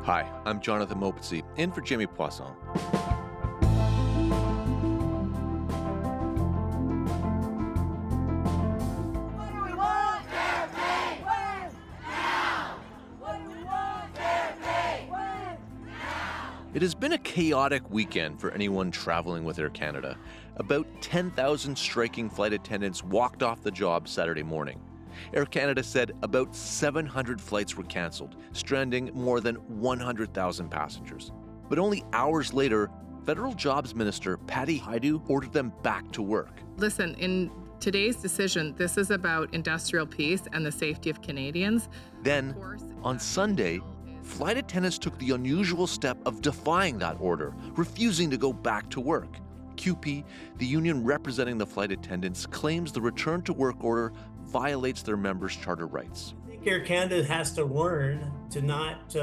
Hi, I'm Jonathan Mopetsi, in for Jamie Poisson. It has been a chaotic weekend for anyone traveling with Air Canada. About 10,000 striking flight attendants walked off the job Saturday morning. Air Canada said about 700 flights were cancelled, stranding more than 100,000 passengers. But only hours later, Federal Jobs Minister Patty Hajdu ordered them back to work. Listen, in today's decision, this is about industrial peace and the safety of Canadians. Then, on Sunday, flight attendants took the unusual step of defying that order, refusing to go back to work. CUPE, the union representing the flight attendants, claims the return to work order violates their members' charter rights. I think Air Canada has to learn to not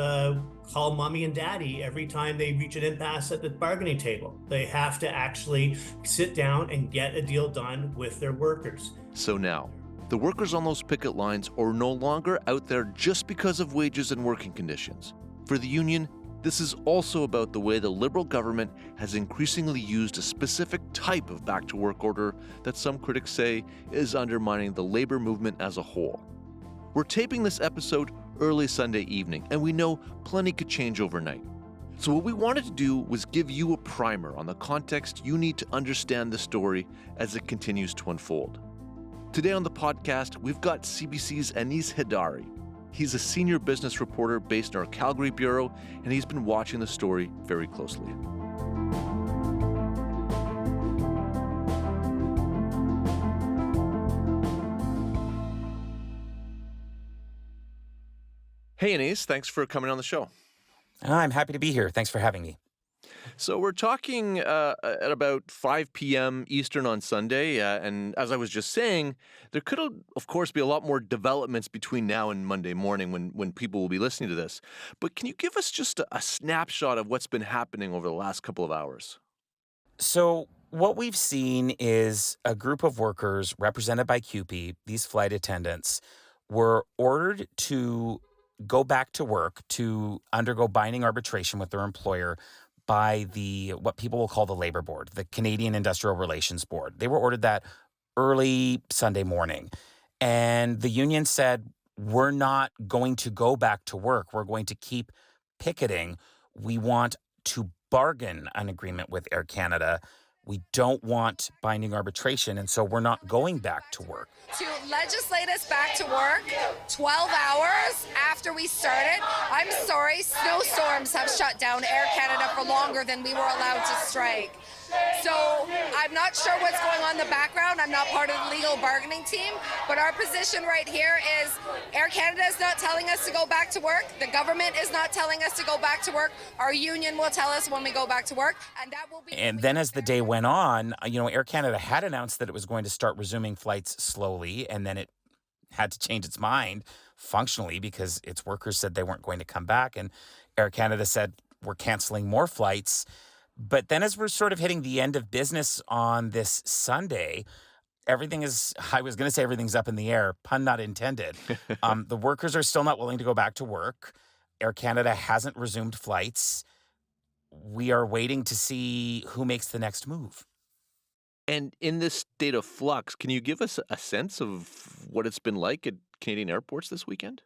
call mommy and daddy every time they reach an impasse at the bargaining table. They have to actually sit down and get a deal done with their workers. So now, the workers on those picket lines are no longer out there just because of wages and working conditions. For the union, this is also about the way the Liberal government has increasingly used a specific type of back-to-work order that some critics say is undermining the labor movement as a whole. We're taping this episode early Sunday evening, and we know plenty could change overnight. So what we wanted to do was give you a primer on the context you need to understand the story as it continues to unfold. Today on the podcast, we've got CBC's Anis Hidari. He's a senior business reporter based in our Calgary bureau, and he's been watching the story very closely. Hey, Anis, thanks for coming on the show. I'm happy to be here. Thanks for having me. So we're talking at about 5 p.m. Eastern on Sunday, and as I was just saying, there could, of course, be a lot more developments between now and Monday morning when people will be listening to this. But can you give us just a snapshot of what's been happening over the last couple of hours? So what we've seen is a group of workers represented by CUPE, these flight attendants, were ordered to go back to work to undergo binding arbitration with their employer by what people will call the Labor Board, the Canadian Industrial Relations Board. They were ordered that early Sunday morning. And the union said, we're not going to go back to work. We're going to keep picketing. We want to bargain an agreement with Air Canada. We don't want binding arbitration, and so we're not going back to work. To legislate us back to work 12 hours after we started. I'm sorry, snowstorms have shut down Air Canada for longer than we were allowed to strike. So I'm not sure what's going on in the background. I'm not part of the legal bargaining team, but our position right here is Air Canada is not telling us to go back to work. The government is not telling us to go back to work. Our union will tell us when we go back to work, and that will be. And then as the day went on, Air Canada had announced that it was going to start resuming flights slowly, and then it had to change its mind functionally because its workers said they weren't going to come back, and Air Canada said, we're canceling more flights. But then as we're sort of hitting the end of business on this Sunday, I was going to say everything's up in the air, pun not intended. The workers are still not willing to go back to work. Air Canada hasn't resumed flights. We are waiting to see who makes the next move. And in this state of flux, can you give us a sense of what it's been like at Canadian airports this weekend?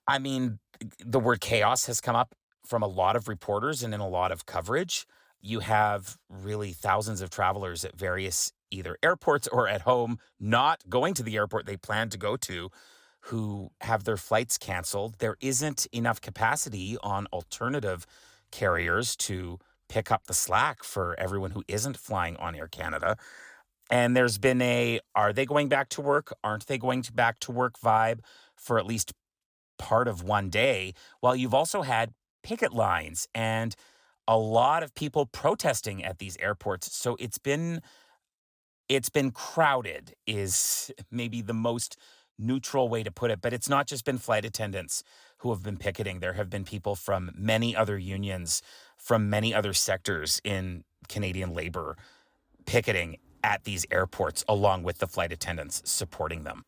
I mean, the word chaos has come up from a lot of reporters and in a lot of coverage. You have really thousands of travelers at various either airports or at home not going to the airport they plan to go to who have their flights canceled. There isn't enough capacity on alternative carriers to pick up the slack for everyone who isn't flying on Air Canada. And there's been are they going back to work? Aren't they going back to work vibe for at least part of one day? While you've also had picket lines and a lot of people protesting at these airports. So it's been crowded is maybe the most neutral way to put it. But it's not just been flight attendants who have been picketing. There have been people from many other unions, from many other sectors in Canadian labor picketing at these airports, along with the flight attendants supporting them.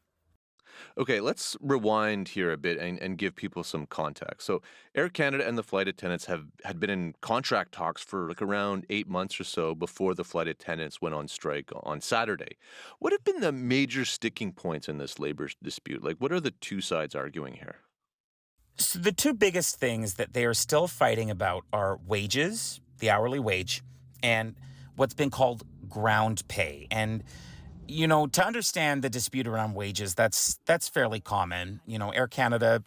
Okay, let's rewind here a bit and give people some context. So, Air Canada and the flight attendants had been in contract talks for like around 8 months or so before the flight attendants went on strike on Saturday. What have been the major sticking points in this labor dispute? Like, what are the two sides arguing here? So the two biggest things that they are still fighting about are wages, the hourly wage, and what's been called ground pay. And to understand the dispute around wages, that's fairly common. Air Canada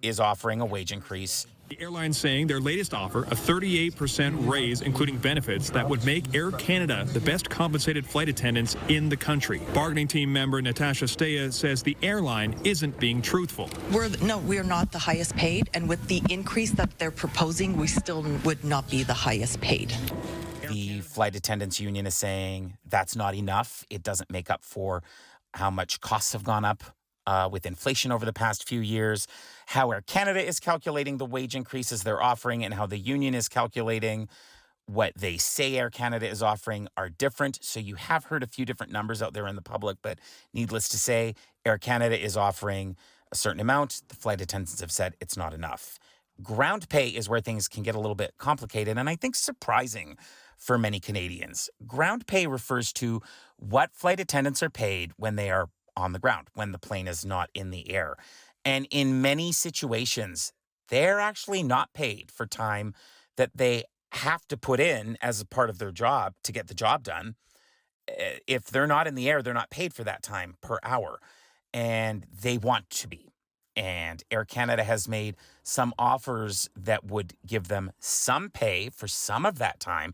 is offering a wage increase. The airline saying their latest offer, a 38% raise, including benefits, that would make Air Canada the best compensated flight attendants in the country. Bargaining team member Natasha Steya says the airline isn't being truthful. We're not the highest paid, and with the increase that they're proposing, we still would not be the highest paid. The flight attendants union is saying that's not enough. It doesn't make up for how much costs have gone up with inflation over the past few years, how Air Canada is calculating the wage increases they're offering, and how the union is calculating what they say Air Canada is offering are different. So you have heard a few different numbers out there in the public, but needless to say, Air Canada is offering a certain amount. The flight attendants have said it's not enough. Ground pay is where things can get a little bit complicated, and I think surprising for many Canadians. Ground pay refers to what flight attendants are paid when they are on the ground, when the plane is not in the air. And in many situations, they're actually not paid for time that they have to put in as a part of their job to get the job done. If they're not in the air, they're not paid for that time per hour, and they want to be. And Air Canada has made some offers that would give them some pay for some of that time,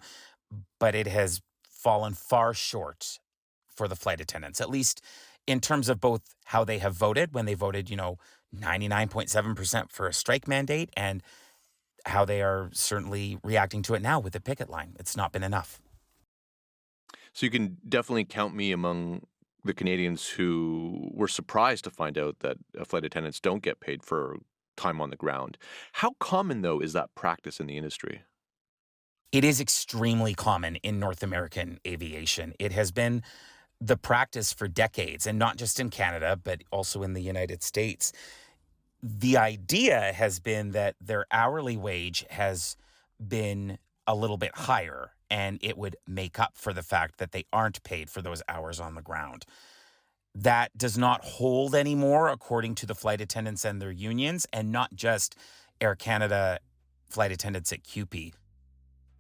but it has fallen far short for the flight attendants, at least in terms of both how they have voted, when they voted, 99.7% for a strike mandate, and how they are certainly reacting to it now with the picket line. It's not been enough. So you can definitely count me among the Canadians who were surprised to find out that flight attendants don't get paid for time on the ground. How common, though, is that practice in the industry? It is extremely common in North American aviation. It has been the practice for decades, and not just in Canada, but also in the United States. The idea has been that their hourly wage has been a little bit higher, and it would make up for the fact that they aren't paid for those hours on the ground. That does not hold anymore, according to the flight attendants and their unions, and not just Air Canada flight attendants at CUPE.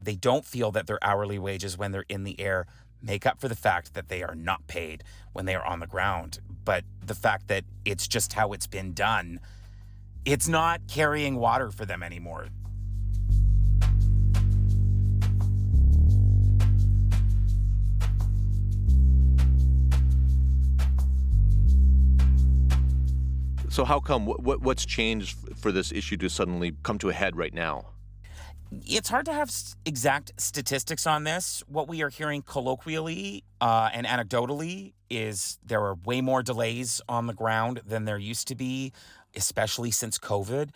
They don't feel that their hourly wages when they're in the air make up for the fact that they are not paid when they are on the ground. But the fact that it's just how it's been done, it's not carrying water for them anymore. So how come? What's changed for this issue to suddenly come to a head right now? It's hard to have exact statistics on this. What we are hearing colloquially and anecdotally is there are way more delays on the ground than there used to be, especially since COVID.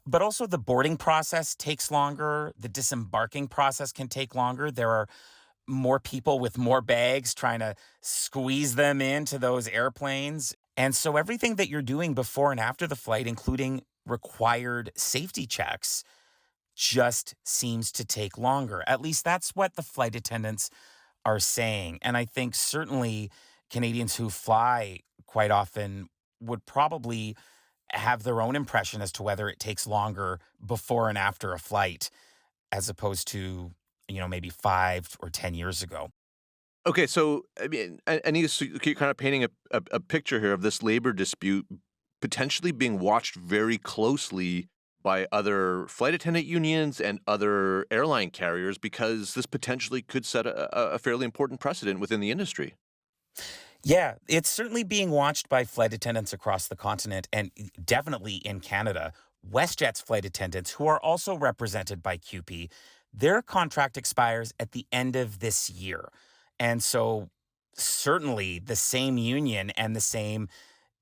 But also the boarding process takes longer. The disembarking process can take longer. There are more people with more bags trying to squeeze them into those airplanes. And so everything that you're doing before and after the flight, including required safety checks, just seems to take longer. At least that's what the flight attendants are saying. And I think certainly Canadians who fly quite often would probably have their own impression as to whether it takes longer before and after a flight as opposed to, maybe 5 or 10 years ago. Okay, so I mean, I need to keep kind of painting a picture here of this labor dispute potentially being watched very closely by other flight attendant unions and other airline carriers, because this potentially could set a fairly important precedent within the industry. Yeah, it's certainly being watched by flight attendants across the continent, and definitely in Canada. WestJet's flight attendants, who are also represented by CUPE, their contract expires at the end of this year. And so certainly the same union and the same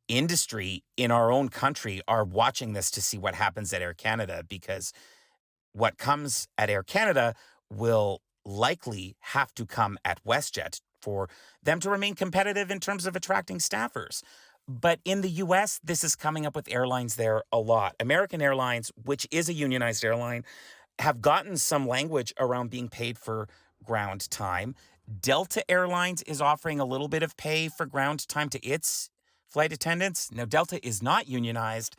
industry in our own country are watching this to see what happens at Air Canada, because what comes at Air Canada will likely have to come at WestJet for them to remain competitive in terms of attracting staffers. But in the US, this is coming up with airlines there a lot. American Airlines, which is a unionized airline, have gotten some language around being paid for ground time. Delta Airlines is offering a little bit of pay for ground time to its flight attendants. Now, Delta is not unionized,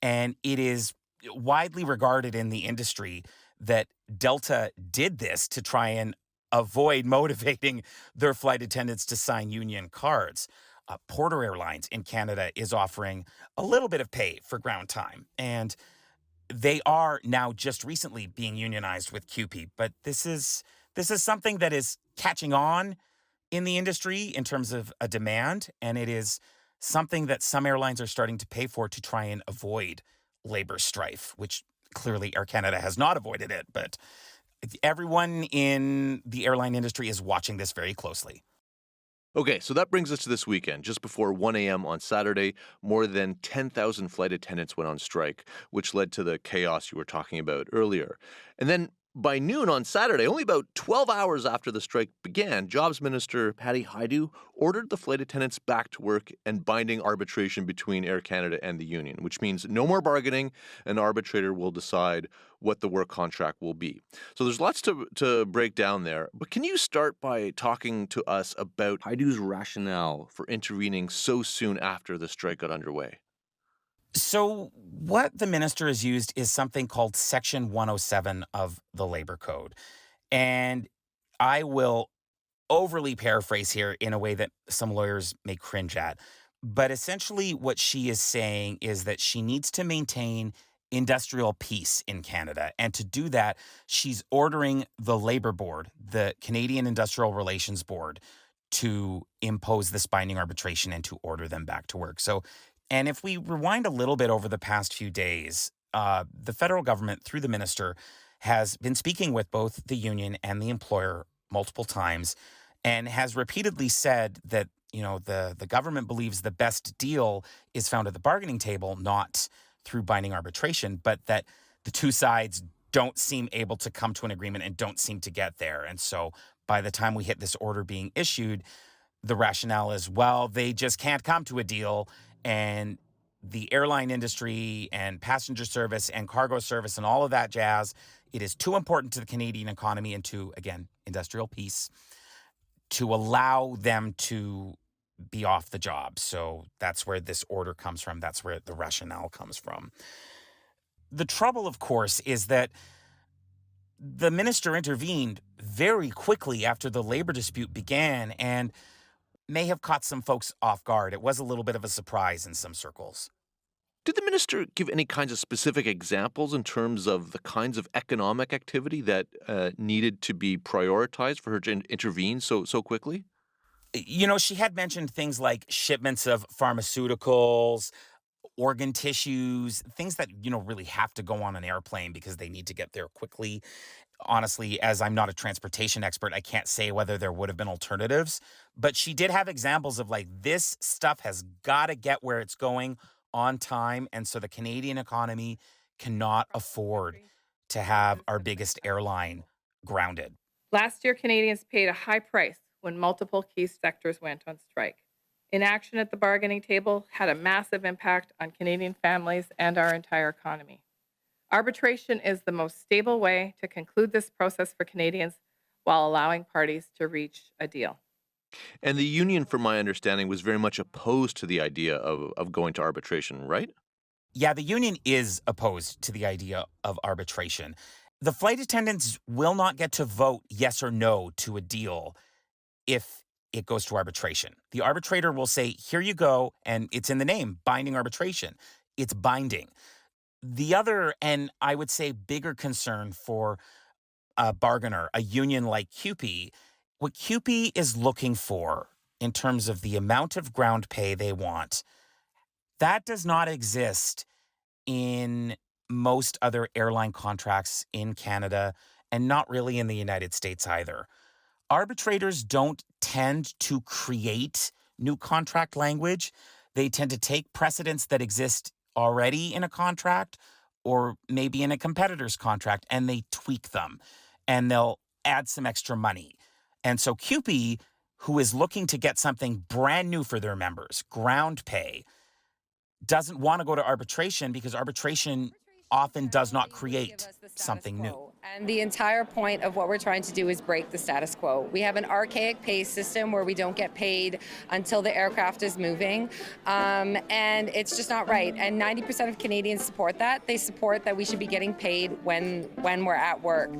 and it is widely regarded in the industry that Delta did this to try and avoid motivating their flight attendants to sign union cards. Porter Airlines in Canada is offering a little bit of pay for ground time, and they are now just recently being unionized with CUPE. But this is something that is catching on in the industry in terms of a demand, and it is something that some airlines are starting to pay for to try and avoid labor strife, which clearly Air Canada has not avoided it. But everyone in the airline industry is watching this very closely. Okay, so that brings us to this weekend. Just before 1 a.m. on Saturday, more than 10,000 flight attendants went on strike, which led to the chaos you were talking about earlier. And then by noon on Saturday, only about 12 hours after the strike began, Jobs Minister Patty Hajdu ordered the flight attendants back to work and binding arbitration between Air Canada and the union, which means no more bargaining. An arbitrator will decide what the work contract will be. So there's lots to break down there. But can you start by talking to us about Hajdu's rationale for intervening so soon after the strike got underway? So what the minister has used is something called Section 107 of the Labor Code. And I will overly paraphrase here in a way that some lawyers may cringe at. But essentially what she is saying is that she needs to maintain industrial peace in Canada. And to do that, she's ordering the Labor Board, the Canadian Industrial Relations Board, to impose this binding arbitration and to order them back to work. And if we rewind a little bit over the past few days, the federal government, through the minister, has been speaking with both the union and the employer multiple times and has repeatedly said that, the government believes the best deal is found at the bargaining table, not through binding arbitration, but that the two sides don't seem able to come to an agreement and don't seem to get there. And so by the time we hit this order being issued, the rationale is, well, they just can't come to a deal. And the airline industry and passenger service and cargo service and all of that jazz, it is too important to the Canadian economy and to, again, industrial peace to allow them to be off the job. So that's where this order comes from. That's where the rationale comes from. The trouble, of course, is that the minister intervened very quickly after the labor dispute began and may have caught some folks off guard. It was a little bit of a surprise in some circles. Did the minister give any kinds of specific examples in terms of the kinds of economic activity that needed to be prioritized for her to intervene so quickly? She had mentioned things like shipments of pharmaceuticals, organ tissues, things that, really have to go on an airplane because they need to get there quickly. Honestly, as I'm not a transportation expert, I can't say whether there would have been alternatives, but she did have examples of this stuff has got to get where it's going on time. And so the Canadian economy cannot afford to have our biggest airline grounded. Last year, Canadians paid a high price when multiple key sectors went on strike. Inaction at the bargaining table had a massive impact on Canadian families and our entire economy. Arbitration is the most stable way to conclude this process for Canadians while allowing parties to reach a deal. And the union, from my understanding, was very much opposed to the idea of going to arbitration, right? Yeah, the union is opposed to the idea of arbitration. The flight attendants will not get to vote yes or no to a deal if it goes to arbitration. The arbitrator will say, here you go, and it's in the name, binding arbitration. It's binding. The other, and I would say bigger concern for a bargainer, a union like CUPE, what CUPE is looking for in terms of the amount of ground pay they want, that does not exist in most other airline contracts in Canada and not really in the United States either. Arbitrators don't tend to create new contract language. They tend to take precedents that exist already in a contract or maybe in a competitor's contract, and they tweak them and they'll add some extra money. And so CUPE, who is looking to get something brand new for their members, ground pay, doesn't want to go to arbitration because arbitration often does not create something new. And the entire point of what we're trying to do is break the status quo. We have an archaic pay system where we don't get paid until the aircraft is moving, and it's just not right. And 90% of Canadians support that. They support that we should be getting paid when we're at work.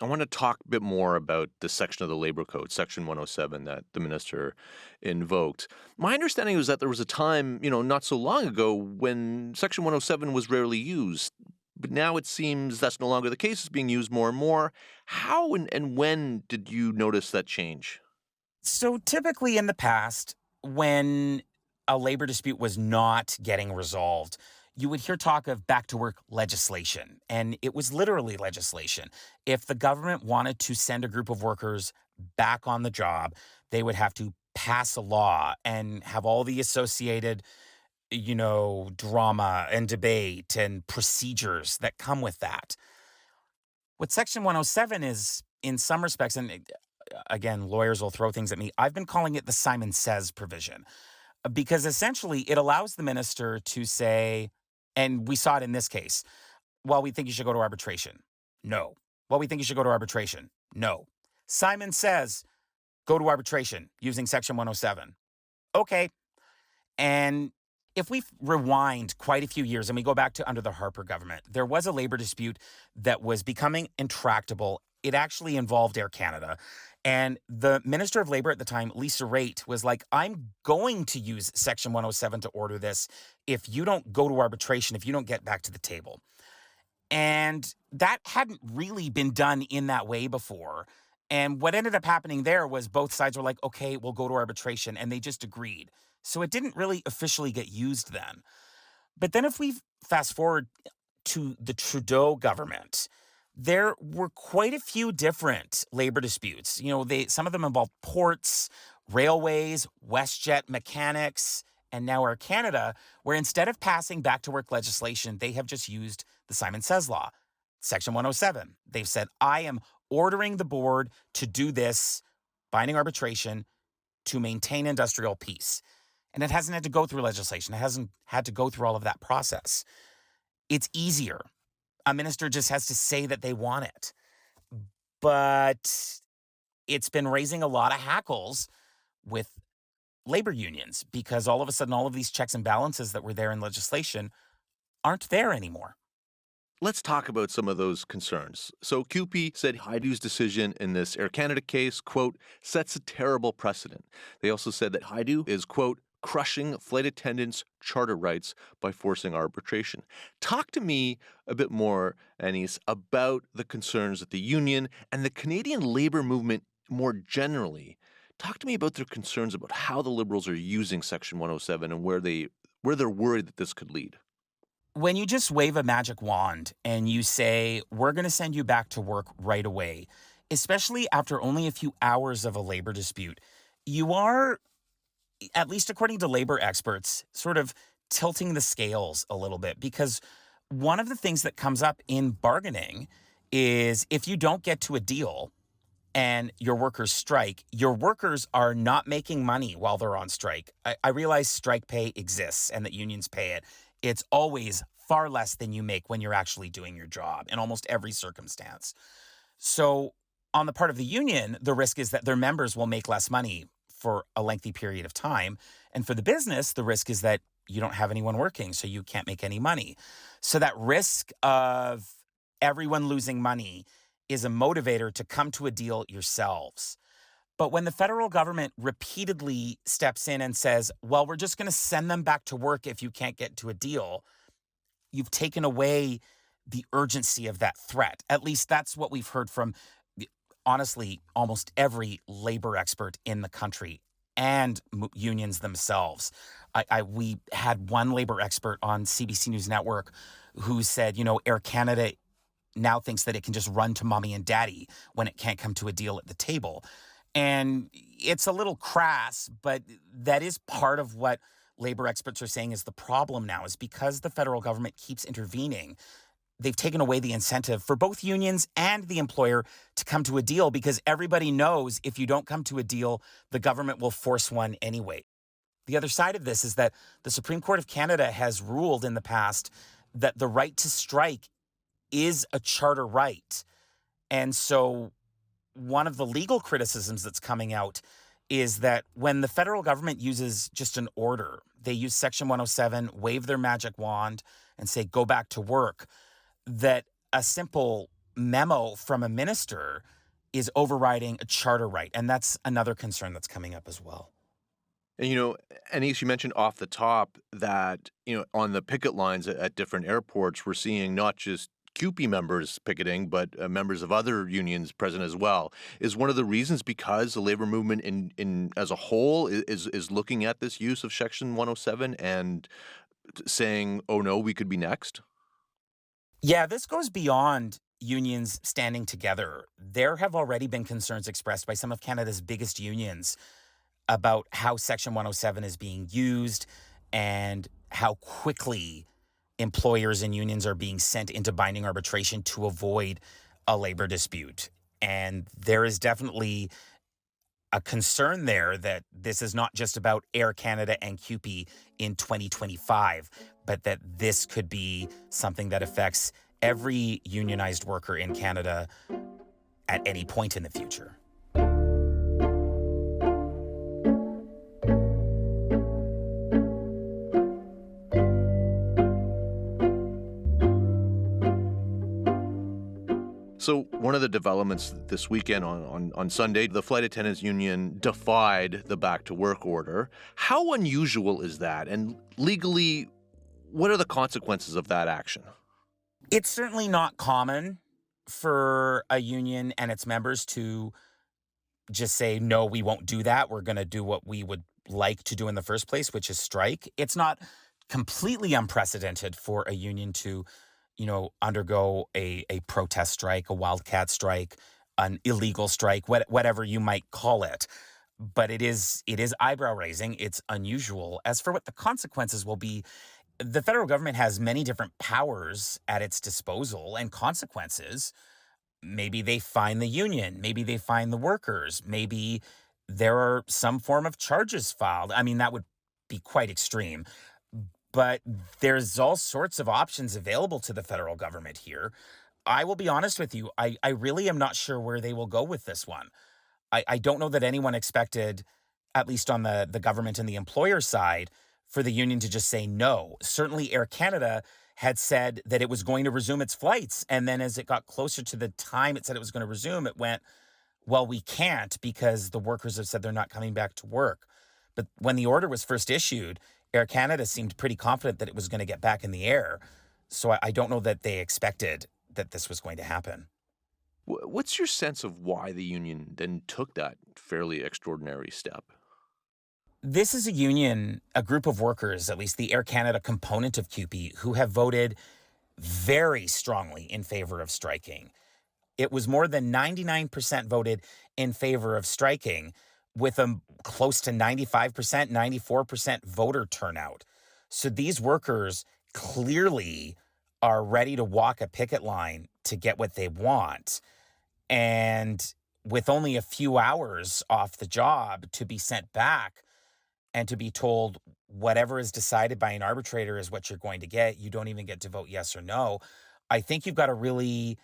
I want to talk a bit more about the section of the Labor Code, Section 107, that the minister invoked. My understanding was that there was a time, not so long ago when Section 107 was rarely used. But now it seems that's no longer the case. It's being used more and more. How and when did you notice that change? So typically in the past, when a labor dispute was not getting resolved, you would hear talk of back to work legislation. And it was literally legislation. If the government wanted to send a group of workers back on the job, they would have to pass a law and have all the associated, drama and debate and procedures that come with that. What Section 107 is, in some respects, and again, lawyers will throw things at me, I've been calling it the Simon Says provision, because essentially it allows the minister to say, and we saw it in this case, well, we think you should go to arbitration. No. Well, we think you should go to arbitration. No. Simon says, go to arbitration using Section 107. Okay. And if we rewind quite a few years and we go back to under the Harper government, there was a labor dispute that was becoming intractable. It actually involved Air Canada. And the Minister of Labor at the time, Lisa Raitt, was like, I'm going to use Section 107 to order this if you don't go to arbitration, if you don't get back to the table. And that hadn't really been done in that way before. And what ended up happening there was both sides were like, okay, we'll go to arbitration. And they just agreed. So it didn't really officially get used then. But then if we fast forward to the Trudeau government, there were quite a few different labor disputes. Some of them involved ports, railways, WestJet mechanics, and now Air Canada, where instead of passing back to work legislation, they have just used the Simon Says law, Section 107. They've said, I am ordering the board to do this, binding arbitration, to maintain industrial peace. And it hasn't had to go through legislation. It hasn't had to go through all of that process. It's easier. A minister just has to say that they want it. But it's been raising a lot of hackles with labor unions because all of a sudden all of these checks and balances that were there in legislation aren't there anymore. Let's talk about some of those concerns. So CUPE said Haidu's decision in this Air Canada case, quote, sets a terrible precedent. They also said that Haidu is, quote, crushing flight attendants' charter rights by forcing arbitration. Talk to me a bit more, Anis, about the concerns that the union and the Canadian labor movement more generally. Talk to me about their concerns about how the Liberals are using Section 107 and where they're worried that this could lead. When you just wave a magic wand and you say, we're going to send you back to work right away, especially after only a few hours of a labor dispute, you are, at least according to labor experts, sort of tilting the scales a little bit, because one of the things that comes up in bargaining is if you don't get to a deal and your workers strike, your workers are not making money while they're on strike. I realize strike pay exists and that unions pay it. It's always far less than you make when you're actually doing your job in almost every circumstance. So on the part of the union, the risk is that their members will make less money for a lengthy period of time. And for the business, the risk is that you don't have anyone working, so you can't make any money. So that risk of everyone losing money is a motivator to come to a deal yourselves. But when the federal government repeatedly steps in and says, well, we're just going to send them back to work if you can't get to a deal, you've taken away the urgency of that threat. At least that's what we've heard from, honestly, almost every labor expert in the country and unions themselves. We had one labor expert on CBC News Network who said, Air Canada now thinks that it can just run to mommy and daddy when it can't come to a deal at the table. And it's a little crass, but that is part of what labor experts are saying is the problem now is because the federal government keeps intervening. They've taken away the incentive for both unions and the employer to come to a deal because everybody knows if you don't come to a deal, the government will force one anyway. The other side of this is that the Supreme Court of Canada has ruled in the past that the right to strike is a charter right. And so one of the legal criticisms that's coming out is that when the federal government uses just an order, they use Section 107, wave their magic wand and say, go back to work, that a simple memo from a minister is overriding a charter right. And that's another concern that's coming up as well. And, Anis, you mentioned off the top that, on the picket lines at different airports, we're seeing not just CUPE members picketing, but members of other unions present as well. Is one of the reasons because the labor movement in as a whole is looking at this use of Section 107 and saying, oh no, we could be next? Yeah, this goes beyond unions standing together. There have already been concerns expressed by some of Canada's biggest unions about how Section 107 is being used and how quickly employers and unions are being sent into binding arbitration to avoid a labor dispute. And there is definitely a concern there that this is not just about Air Canada and CUPE in 2025, but that this could be something that affects every unionized worker in Canada at any point in the future. So one of the developments this weekend on Sunday, the Flight Attendants Union defied the back to work order. How unusual is that? And legally, what are the consequences of that action? It's certainly not common for a union and its members to just say, no, we won't do that. We're going to do what we would like to do in the first place, which is strike. It's not completely unprecedented for a union to undergo a protest strike, a wildcat strike, an illegal strike, whatever you might call it. But it is eyebrow raising. It's unusual. As for what the consequences will be, the federal government has many different powers at its disposal and consequences. Maybe they fine the union. Maybe they fine the workers. Maybe there are some form of charges filed. I mean, that would be quite extreme. But there's all sorts of options available to the federal government here. I will be honest with you. I really am not sure where they will go with this one. I don't know that anyone expected, at least on the government and the employer side, for the union to just say no. Certainly Air Canada had said that it was going to resume its flights. And then as it got closer to the time it said it was going to resume, it went, well, we can't because the workers have said they're not coming back to work. But when the order was first issued, Air Canada seemed pretty confident that it was going to get back in the air. So I don't know that they expected that this was going to happen. What's your sense of why the union then took that fairly extraordinary step? This is a union, a group of workers, at least the Air Canada component of CUPE, who have voted very strongly in favor of striking. It was more than 99% voted in favor of striking, with a close to 95%, 94% voter turnout. So these workers clearly are ready to walk a picket line to get what they want. And with only a few hours off the job to be sent back and to be told whatever is decided by an arbitrator is what you're going to get, you don't even get to vote yes or no. I think you've got a really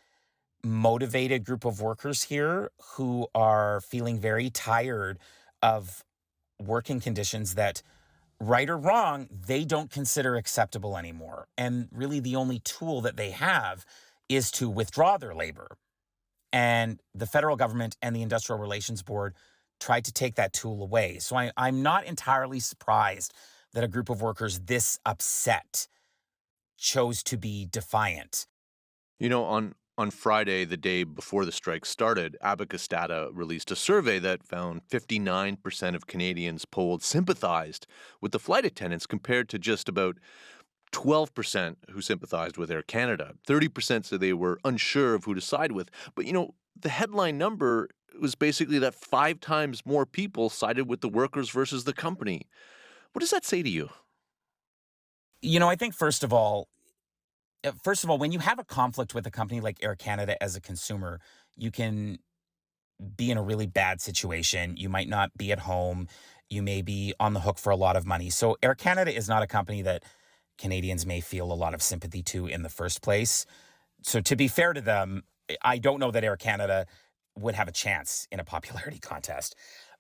motivated group of workers here who are feeling very tired of working conditions that, right or wrong, they don't consider acceptable anymore. And really the only tool that they have is to withdraw their labor. And the federal government and the Industrial Relations Board tried to take that tool away. So I'm not entirely surprised that a group of workers this upset chose to be defiant. On Friday, the day before the strike started, Abacus Data released a survey that found 59% of Canadians polled sympathized with the flight attendants compared to just about 12% who sympathized with Air Canada. 30% said they were unsure of who to side with. But, the headline number was basically that 5 times more people sided with the workers versus the company. What does that say to you? I think first of all, when you have a conflict with a company like Air Canada as a consumer, you can be in a really bad situation. You might not be at home. You may be on the hook for a lot of money. So Air Canada is not a company that Canadians may feel a lot of sympathy to in the first place. So to be fair to them, I don't know that Air Canada would have a chance in a popularity contest.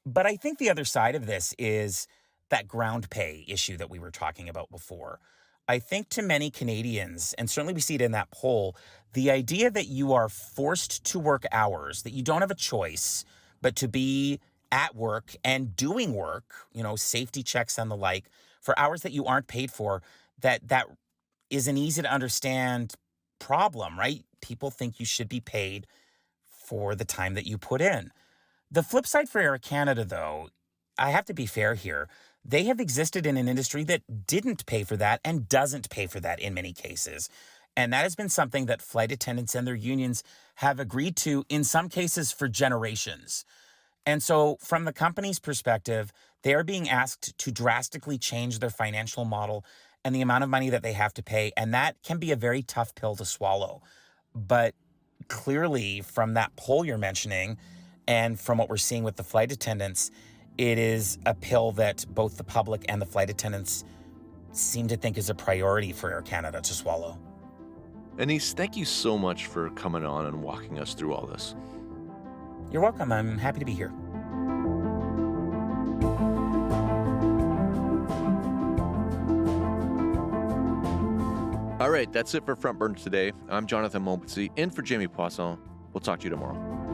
But I think the other side of this is that ground pay issue that we were talking about before. I think to many Canadians, and certainly we see it in that poll, the idea that you are forced to work hours, that you don't have a choice but to be at work and doing work, safety checks and the like, for hours that you aren't paid for, that is an easy to understand problem, right? People think you should be paid for the time that you put in. The flip side for Air Canada, though, I have to be fair here. They have existed in an industry that didn't pay for that and doesn't pay for that in many cases. And that has been something that flight attendants and their unions have agreed to, in some cases, for generations. And so from the company's perspective, they are being asked to drastically change their financial model and the amount of money that they have to pay. And that can be a very tough pill to swallow. But clearly, from that poll you're mentioning, and from what we're seeing with the flight attendants, it is a pill that both the public and the flight attendants seem to think is a priority for Air Canada to swallow. Anis, thank you so much for coming on and walking us through all this. You're welcome. I'm happy to be here. All right, that's it for Front Burner today. I'm Jonathan Mopetsi, in for Jamie Poisson. We'll talk to you tomorrow.